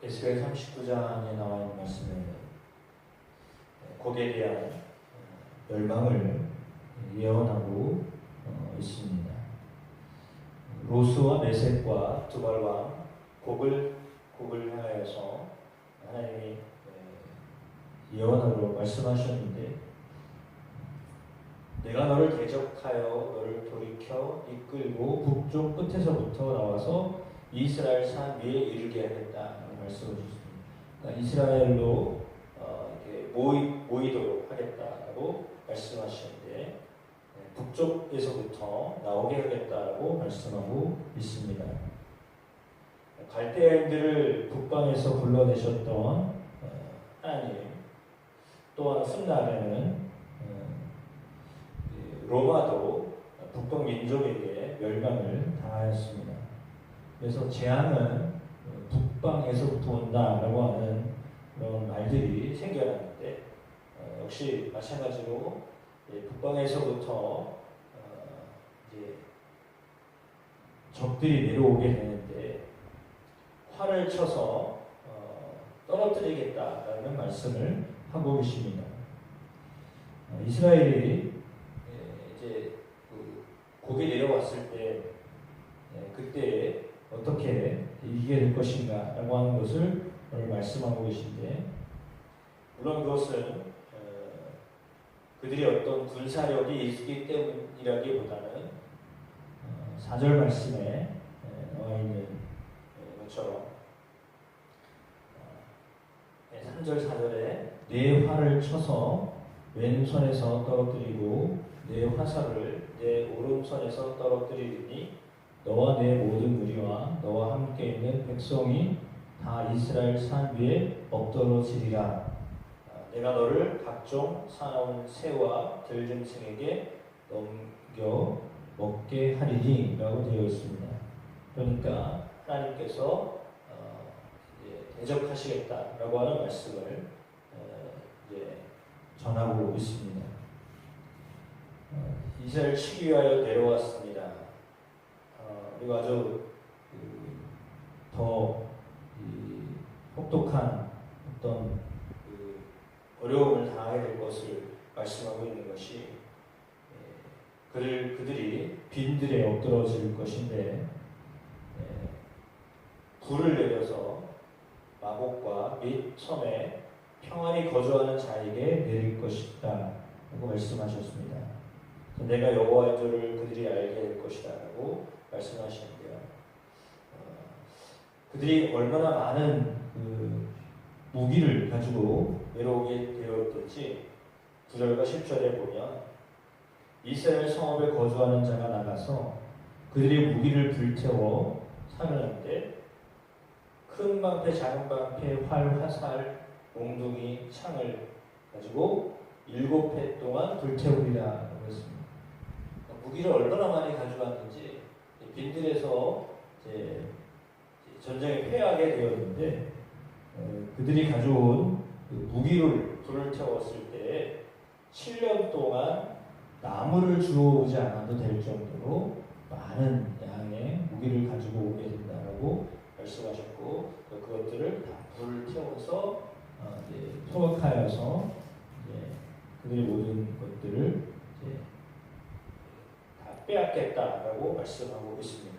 에스겔 39장에 나와 있는 말씀에 곡에 대한 멸망을 예언하고 있습니다. 로스와 메섹과 두발왕 곡을 향하여서 하나님이 예언으로 말씀하셨는데, 내가 너를 대적하여 너를 돌이켜 이끌고 북쪽 끝에서부터 나와서 이스라엘 산 위에 이르게 하겠다라고 말씀을 주셨습니다. 그러니까 이스라엘로 모이도록 하겠다라고 말씀하시는데, 북쪽에서부터 나오게 하겠다라고 말씀하고 있습니다. 갈대아인들을 북방에서 불러내셨던 하나님, 또한 훗날에는 로마도 북방 민족에게 멸망을 당하였습니다. 그래서 재앙은 북방에서부터 온다라고 하는 그런 말들이 생겨났는데, 역시 마찬가지로 북방에서부터 이제 적들이 내려오게 되는데 활을 쳐서 떨어뜨리겠다라는 말씀을 하고 계십니다. 이스라엘이 이제 곡이 내려왔을 때 그때 어떻게 이기게 될 것인가라고 하는 것을 오늘 말씀하고 계신데, 물론 그것은 그들이 어떤 군사력이 있기 때문이라기보다는 4절 말씀에 나와 있는 것처럼 3절 4절에 내 활을 쳐서 왼손에서 떨어뜨리고 내 화살을 내 오른손에서 떨어뜨리리니 너와 내 모든 무리와 너와 함께 있는 백성이 다 이스라엘 산 위에 엎드러지리라. 내가 너를 각종 사나운 새와 들짐승에게 넘겨 먹게 하리니 라고 되어 있습니다. 그러니까 하나님께서 대적하시겠다라고 하는 말씀을 이제 전하고 있습니다. 이스라엘 치기 위하여 내려왔습니다. 그리고 아주 더 혹독한 어떤 어려움을 당하게 될 것을 말씀하고 있는 것이, 그들이 빈들에 엎드러질 것인데 불을 내려서 마곡과 및 섬에 평안히 거주하는 자에게 내릴 것이다 라고 말씀하셨습니다. 내가 여호와인 줄을 그들이 알게 될 것이다 라고 말씀하시는데요. 그들이 얼마나 많은 무기를 가지고 내려오게 되었든지 9절과 10절에 보면 이스라엘 성읍에 거주하는 자가 나가서 그들의 무기를 불태워 사르는데 큰 방패, 작은 방패, 활, 화살, 몽둥이, 창을 가지고 7해 동안 불태우리라 그랬습니다. 무기를 얼마나 많이 가져왔는지 빈들에서 이제 전쟁에 패하게 되었는데, 그들이 가져온 무기를 불을 태웠을 때 7년 동안 나무를 주워오지 않아도 될 정도로 많은 양의 무기를 가지고 오게 된다라고 말씀하셨고, 그것들을 다 불을 태워서 포획하여서 그들의 모든 것들을 다 빼앗겠다라고 말씀하고 있습니다.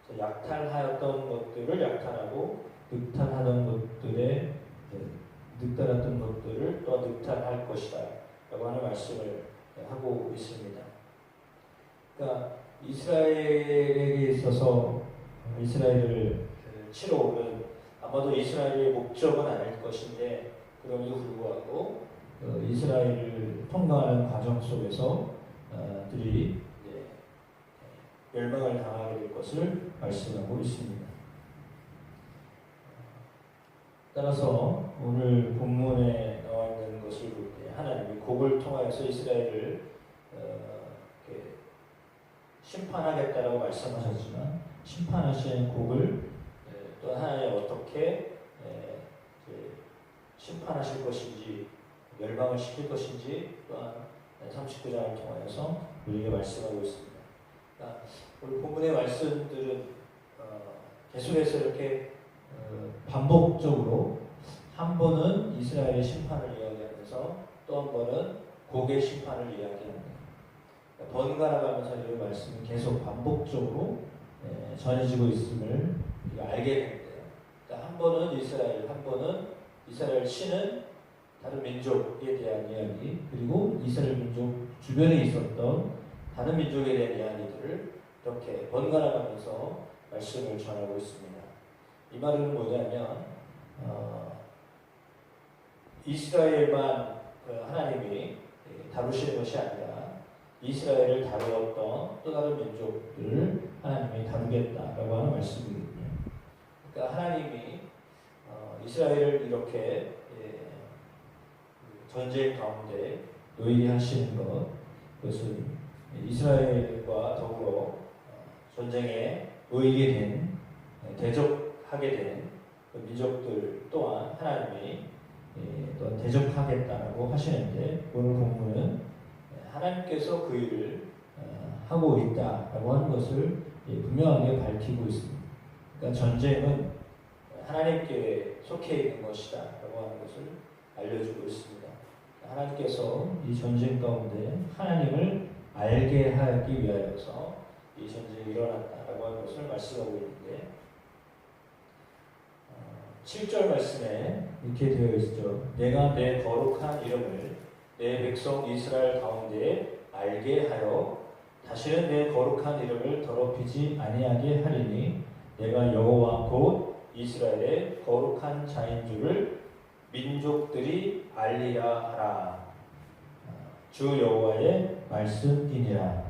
그래서 약탈하였던 것들을 약탈하고 늑탈하던 것들에 늑탈했던 것들을 또 늑탈할 것이다 라고 하는 말씀을 하고 있습니다. 그러니까 이스라엘에게 있어서 이스라엘을 치러 오는, 아마도 이스라엘의 목적은 아닐 것인데 그럼에도 불구하고 이스라엘을 통과하는 과정 속에서 들이 멸망을 당하게 될 것을 말씀하고 있습니다. 따라서 오늘 본문에 나와 있는 것을 볼 때 하나님이 곡을 통하여서 이스라엘을 심판하겠다라고 말씀하셨지만, 심판하시는 곡을 또 하나님 어떻게 심판하실 것인지, 멸망을 시킬 것인지 또한 39장을 통하여서 우리에게 말씀하고 있습니다. 오늘 본문의 말씀들은 계속해서 이렇게 반복적으로 한 번은 이스라엘의 심판을 이야기하면서 또 한 번은 곡의 심판을 이야기합니다. 번갈아 가면서 이 말씀이 계속 반복적으로 전해지고 있음을 우리가 알게 됩니다. 그러니까 한 번은 이스라엘, 한 번은 이스라엘 치는 다른 민족에 대한 이야기, 그리고 이스라엘 민족 주변에 있었던 다른 민족에 대한 이야기들을 이렇게 번갈아 가면서 말씀을 전하고 있습니다. 이 말은 뭐냐면 이스라엘만 하나님이 다루시는 것이 아니라 이스라엘을 다루었던 또 다른 민족들을 하나님이 다루겠다라고 하는 말씀이거든요. 그러니까 하나님이 이스라엘을 이렇게 전쟁 가운데 놓이게 하시는 것, 그것은 이스라엘과 더불어 전쟁에 놓이게 된, 대적하게 된 그 민족들 또한 하나님이 또 대적하겠다라고 하시는데, 오늘 본문은 하나님께서 그 일을 하고 있다라고 하는 것을 분명하게 밝히고 있습니다. 그러니까 전쟁은 하나님께 속해 있는 것이다라고 하는 것을 알려주고 있습니다. 하나님께서 이 전쟁 가운데 하나님을 알게 하기 위하여서 이 전쟁이 일어났다라고 하는 것을 말씀하고 있는데, 7절 말씀에 이렇게 되어 있죠. 내가 내 거룩한 이름을 내 백성 이스라엘 가운데 알게 하여 다시는 내 거룩한 이름을 더럽히지 아니하게 하리니 내가 여호와 곧 이스라엘의 거룩한 자인 줄을 민족들이 알리라 하라. 주 여호와의 말씀이니라.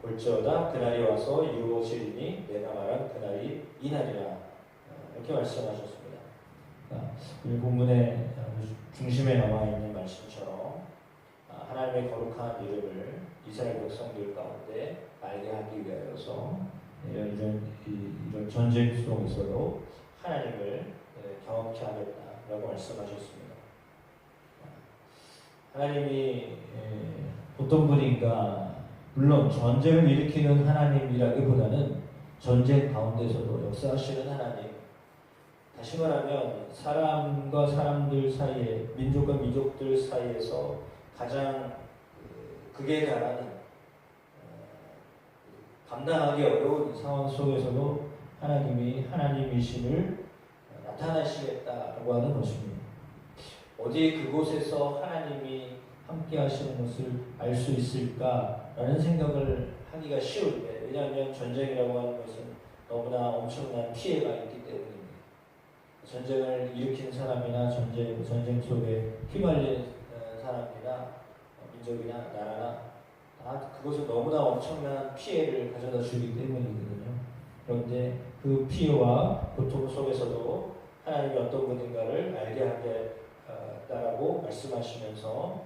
볼지어다 그날이 와서 이루어지리니 내가 말한 그날이 이날이라. 이렇게 말씀하셨습니다. 이 본문의 중심에 나와 있는 말씀처럼 하나님의 거룩한 이름을 이스라엘 백성들 가운데 알게 하기 위하여서 이런 전쟁 속에서도 하나님을 경험케 하겠다라고 말씀하셨습니다. 하나님이 어떤 분인가, 물론 전쟁을 일으키는 하나님이라기보다는 전쟁 가운데서도 역사하시는 하나님, 다시 말하면 사람과 사람들 사이에, 민족과 민족들 사이에서 가장 극에 달하는 감당하기 어려운 상황 속에서도 하나님이 하나님이심을 나타나시겠다라고 하는 것입니다. 어디 그곳에서 하나님이 함께 하시는 것을 알 수 있을까라는 생각을 하기가 쉬운데, 왜냐하면 전쟁이라고 하는 것은 너무나 엄청난 피해가 있기 때문입니다. 전쟁을 일으킨 사람이나 전쟁 속에 휘말린 사람이나 민족이나 나라나 그것은 너무나 엄청난 피해를 가져다 주기 때문이거든요. 그런데 그 피해와 고통 속에서도 하나님이 어떤 분인가를 알게 하겠다라고 말씀하시면서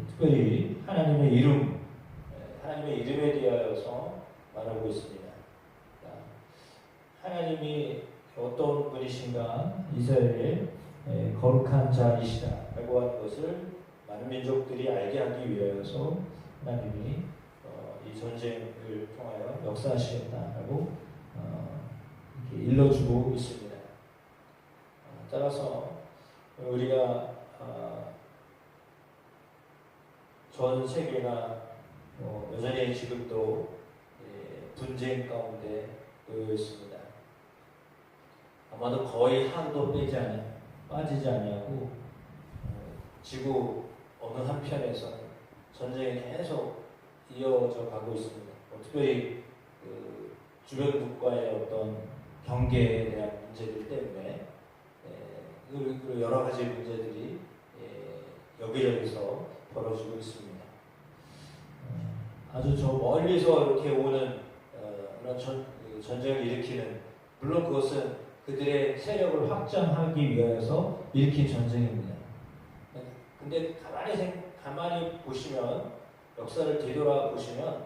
특별히 하나님의 이름에 대하여서 말하고 있습니다. 하나님이 어떤 분이신가, 이스라엘의 거룩한 자이시다라고 하는 것을 많은 민족들이 알게 하기 위하여서 하나님이 이 전쟁을 통하여 역사하시겠다라고 이렇게 일러주고 있습니다. 따라서 우리가 전 세계가 여전히 지금도 분쟁 가운데 놓여 있습니다. 아마도 거의 하루도 빠지지 아니하고 지구 어느 한편에서 전쟁이 계속 이어져 가고 있습니다. 특별히 주변 국가의 어떤 경계에 대한 문제들 때문에 그리고 여러 가지 문제들이 여기저기서 벌어지고 있습니다. 아주 저 멀리서 이렇게 오는 그런 전쟁을 일으키는, 물론 그것은 그들의 세력을 확장하기 위해서 일으킨 전쟁입니다. 근데 가만히 보시면, 역사를 되돌아보시면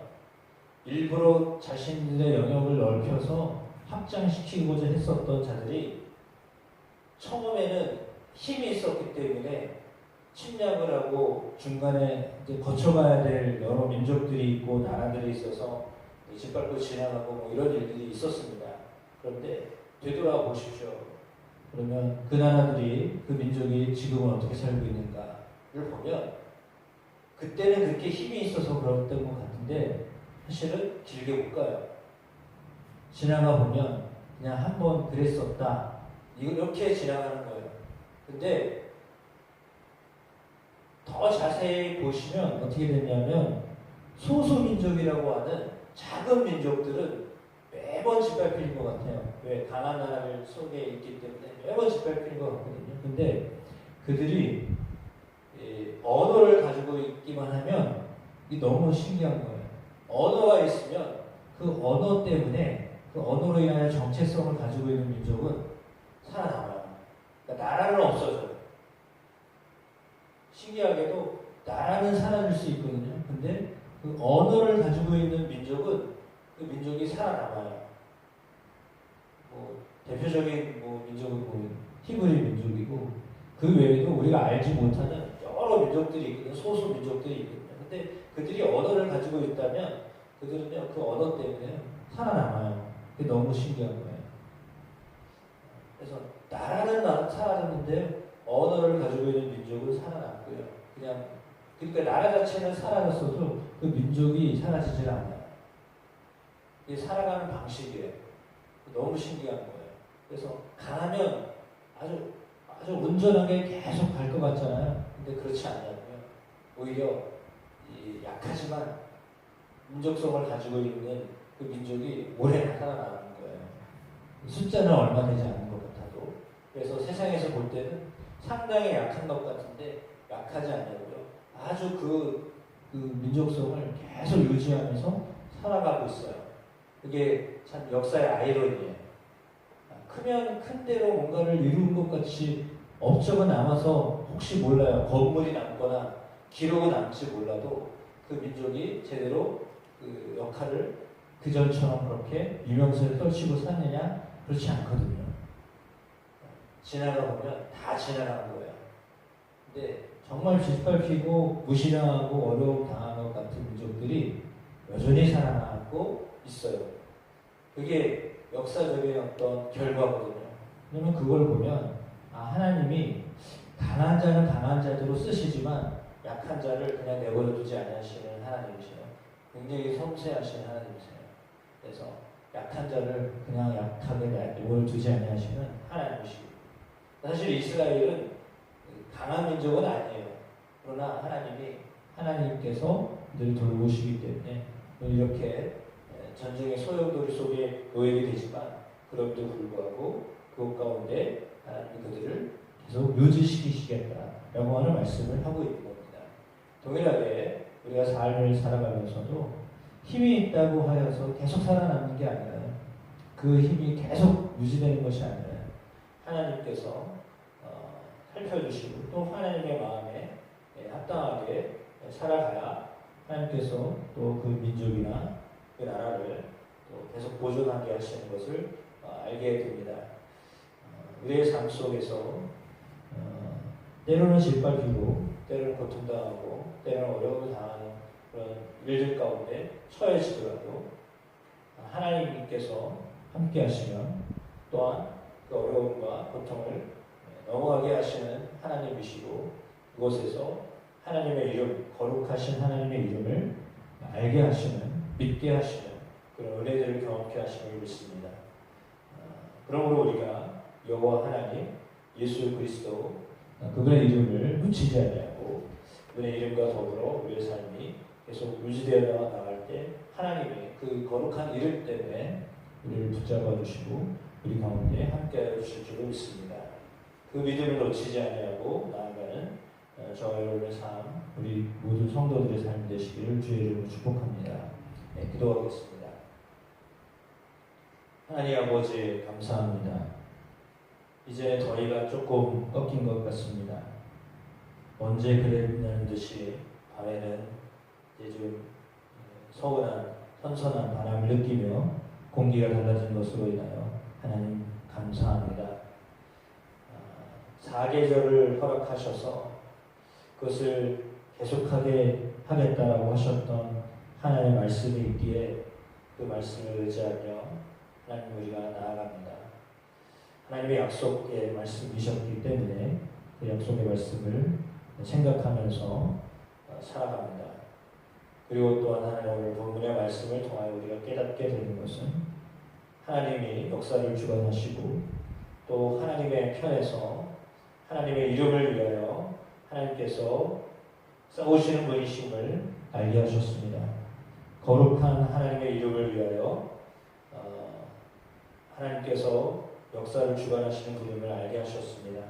일부러 자신들의 영역을 넓혀서 확장시키고자 했었던 자들이 처음에는 힘이 있었기 때문에 침략을 하고 중간에 이제 거쳐가야 될 여러 민족들이 있고 나라들이 있어서 짓밟고 지나가고 이런 일들이 있었습니다. 그런데 되돌아보십시오. 그러면 그 나라들이, 그 민족이 지금은 어떻게 살고 있는가를 보면 그때는 그렇게 힘이 있어서 그랬던 것 같은데 사실은 길게 못 가요. 지나가 보면 그냥 한번 그랬었다. 이렇게 지나가는 거예요. 근데 더 자세히 보시면 어떻게 됐냐면 소수민족이라고 하는 작은 민족들은 매번 짓밟히는 것 같아요. 왜? 강한 나라를 속에 있기 때문에 매번 짓밟히는 것 같거든요. 근데 그들이 언어를 가지고 있기만 하면 이게 너무 신기한 거예요. 언어가 있으면 그 언어 때문에 그 언어로 인하여 정체성을 가지고 있는 민족은 살아남아요. 그러니까 나라는 없어져요. 신기하게도 나라는 사라질 수 있거든요. 근데 그 언어를 가지고 있는 민족은 그 민족이 살아남아요. 대표적인 민족은 히브리 민족이고 그 외에도 우리가 알지 못하는 여러 민족들이 있거든요. 소수 민족들이 있거든요. 근데 그들이 언어를 가지고 있다면 그들은요 그 언어 때문에 살아남아요. 그게 너무 신기한 거예요. 그래서 나라는 사라졌는데 언어를 가지고 있는 민족은 살아남고요. 그러니까 나라 자체는 사라졌어도 그 민족이 사라지질 않아요. 이게 살아가는 방식이에요. 너무 신기한 거예요. 그래서 강하면 아주 온전하게 계속 갈 것 같잖아요. 근데 그렇지 않냐고요. 오히려 약하지만 민족성을 가지고 있는 그 민족이 오래 살아나는 거예요. 숫자는 얼마 되지 않는 것 같아도. 그래서 세상에서 볼 때는 상당히 약한 것 같은데 약하지 않냐고요. 아주 그 민족성을 계속 유지하면서 살아가고 있어요. 그게 참 역사의 아이러니예요. 크면 큰 대로 뭔가를 이룬 것 같이 업적은 남아서 혹시 몰라요. 건물이 남거나 기록은 남지 몰라도 그 민족이 제대로 그 역할을 그전처럼 그렇게 유명세를 떨치고 사느냐? 그렇지 않거든요. 지나가 보면 다 지나가는 거예요. 근데 정말 짓밟히고 무시당하고 어려움 당한 것 같은 민족들이 여전히 살아남고 있어요. 그게 역사적인 어떤 결과거든요. 그러면 그걸 보면 하나님이 강한 자는 강한 자대로 쓰시지만 약한 자를 그냥 내버려 두지 않으시는 하나님이세요. 굉장히 섬세하신 하나님이세요. 그래서 약한 자를 그냥 약하게 내버려 두지 않으시는 하나님이시고 사실 이스라엘은 강한 민족은 아니에요. 그러나 하나님께서 늘 돌보시기 때문에 이렇게 전쟁의 소용돌이 속에 놓이게 되지만 그럼에도 불구하고 그것 가운데 하나님이 그들을 계속 유지시키시겠다라고 하는 말씀을 하고 있는 겁니다. 동일하게 우리가 삶을 살아가면서도 힘이 있다고 하여서 계속 살아남는 게 아니라요. 그 힘이 계속 유지되는 것이 아니라 하나님께서 살펴주시고 또 하나님의 마음에 합당하게 살아가야 하나님께서 또 그 민족이나 그 나라를 또 계속 보존하게 하시는 것을 알게 됩니다. 우리의 삶 속에서 때로는 짓밟히고 때로는 고통당하고 때로는 어려움을 당하는 그런 일들 가운데 처해지더라도 하나님께서 함께 하시면 또한 그 어려움과 고통을 넘어가게 하시는 하나님이시고 그곳에서 하나님의 이름, 거룩하신 하나님의 이름을 알게 하시는, 믿게 하시는 그런 은혜들을 경험케 하심을 믿습니다. 그러므로 우리가 여호와 하나님, 예수 그리스도 그분의 이름을 묻히지 아니하고 그분의 이름과 더불어 우리의 삶이 계속 유지되어 나갈 때 하나님의 그 거룩한 이름 때문에 우리를 붙잡아 주시고 우리 가운데 함께하여 주실 줄을 믿습니다. 그 믿음을 놓치지 아니하고 나아가는 저와 여러분의 삶, 우리 모든 성도들의 삶이 되시기를 주의 이름으로 축복합니다. 기도하겠습니다. 하나님 아버지 감사합니다. 이제 저희가 조금 꺾인 것 같습니다. 언제 그랬냐는 듯이 밤에는 이제 좀 서운한 선선한 바람을 느끼며 공기가 달라진 것으로 인하여 하나님 감사합니다. 사계절을 허락하셔서 그것을 계속하게 하겠다라고 하셨던 하나님의 말씀이 있기에 그 말씀을 의지하며 하나님 우리가 나아갑니다. 하나님의 약속의 말씀이셨기 때문에 그 약속의 말씀을 생각하면서 살아갑니다. 그리고 또한 하나님 오늘 본문의 말씀을 통하여 우리가 깨닫게 되는 것은 하나님이 역사를 주관하시고 또 하나님의 편에서 하나님의 이름을 위하여 하나님께서 싸우시는 분이심을 알게 하셨습니다. 거룩한 하나님의 이름을 위하여 하나님께서 역사를 주관하시는 분임을 알게 하셨습니다.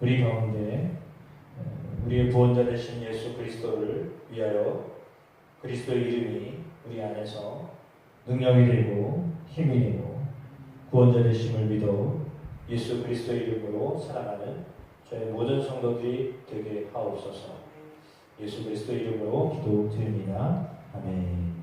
우리 가운데 우리의 구원자 되신 예수 그리스도를 위하여 그리스도의 이름이 우리 안에서 능력이 되고 힘이 되고 구원자 되심을 믿어 예수 그리스도의 이름으로 살아가는 저희 모든 성도들이 되게 하옵소서. 예수 그리스도의 이름으로 기도드립니다. 아멘.